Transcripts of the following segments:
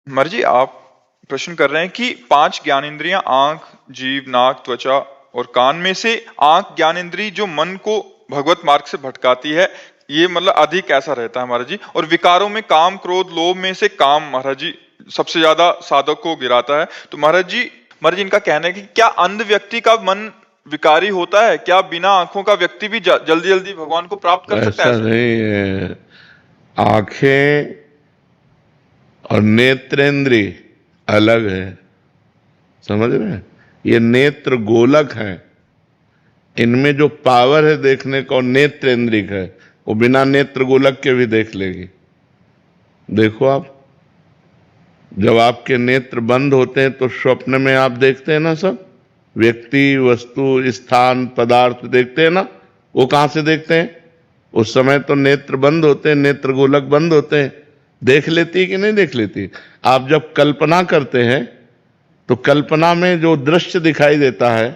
महाराज जी, आप प्रश्न कर रहे हैं कि 5 ज्ञानेंद्रियां आंख, जीभ, नाक, त्वचा और कान में से आंख ज्ञानेंद्रिय जो मन को भगवत मार्ग से भटकाती है, ये मतलब अधिक ऐसा रहता है महाराज जी। और विकारों में काम, क्रोध, लोभ में से काम महाराज जी सबसे ज्यादा साधक को गिराता है। तो महाराज जी इनका कहना है कि क्या अंध व्यक्ति का मन विकारी होता है? क्या बिना आंखों का व्यक्ति भी जल्दी जल्दी भगवान को प्राप्त कर सकता है? ऐसा नहीं है। आंखें और नेत्रेंद्रिय अलग है, समझ रहे हैं? ये नेत्र गोलक है, इनमें जो पावर है देखने का नेत्रेंद्रिय है, वो बिना नेत्र गोलक के भी देख लेगी। देखो आप, जब आपके नेत्र बंद होते हैं तो स्वप्न में आप देखते हैं ना, सब व्यक्ति, वस्तु, स्थान, पदार्थ देखते हैं ना। वो कहां से देखते हैं? उस समय तो नेत्र बंद होते हैं, नेत्र गोलक बंद होते हैं। देख लेती है कि नहीं देख लेती? आप जब कल्पना करते हैं तो कल्पना में जो दृश्य दिखाई देता है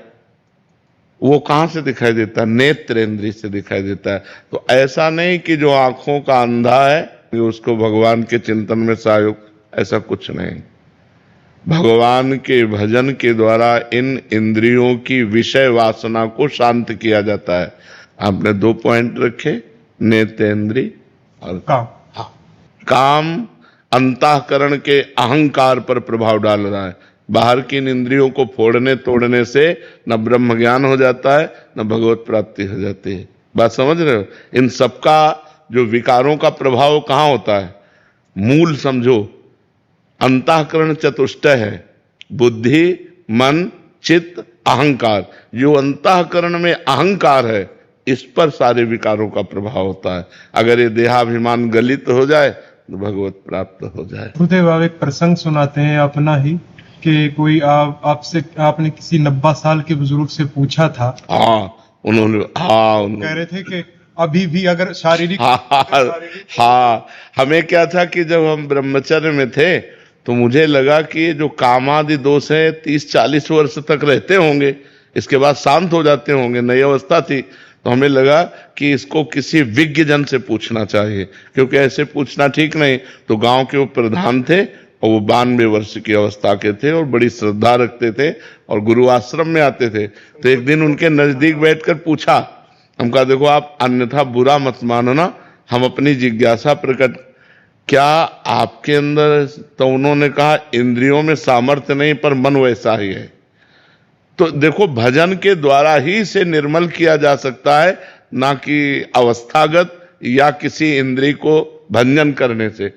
वो कहां से दिखाई देता है? नेत्रेंद्रिय से दिखाई देता है। तो ऐसा नहीं कि जो आंखों का अंधा है उसको भगवान के चिंतन में सहयोग, ऐसा कुछ नहीं। भगवान के भजन के द्वारा इन इंद्रियों की विषय वासना को शांत किया जाता है। आपने 2 पॉइंट रखे, नेत्रेंद्रिय और काम। काम अंतःकरण के अहंकार पर प्रभाव डाल रहा है। बाहर की इन इंद्रियों को फोड़ने तोड़ने से न ब्रह्म ज्ञान हो जाता है, न भगवत प्राप्ति हो जाती है। बात समझ रहे हो? इन सबका जो विकारों का प्रभाव कहां होता है? मूल समझो, अंतःकरण चतुष्टय है, बुद्धि, मन, चित्त, अहंकार। जो अंतःकरण में अहंकार है, इस पर सारे विकारों का प्रभाव होता है। अगर ये देहाभिमान गलित हो जाए तो भगवत प्राप्त हो जाए। गुरुदेव, आप एक प्रसंग सुनाते हैं अपना ही, कि कोई आपने किसी 90 साल के बुजुर्ग से पूछा था। उन्होंने कह रहे थे कि अभी भी अगर शारीरिक हमें क्या था कि जब हम ब्रह्मचर्य में थे तो मुझे लगा कि जो कामादि दोष है 30-40 वर्ष तक रहते होंगे, इसके बाद शांत हो जाते होंगे। नई अवस्था थी तो हमें लगा कि इसको किसी विज्ञ जन से पूछना चाहिए, क्योंकि ऐसे पूछना ठीक नहीं। तो गांव के वो प्रधान थे और वो 92 वर्ष की अवस्था के थे और बड़ी श्रद्धा रखते थे और गुरु आश्रम में आते थे। तो एक दिन उनके नजदीक बैठकर पूछा, हम कहा देखो आप अन्यथा बुरा मत मानना, हम अपनी जिज्ञासा प्रकट, क्या आपके अंदर? तो उन्होंने कहा इंद्रियों में सामर्थ्य नहीं पर मन वैसा ही है। तो देखो, भजन के द्वारा ही इसे निर्मल किया जा सकता है, ना कि अवस्थागत या किसी इंद्रिय को भंजन करने से।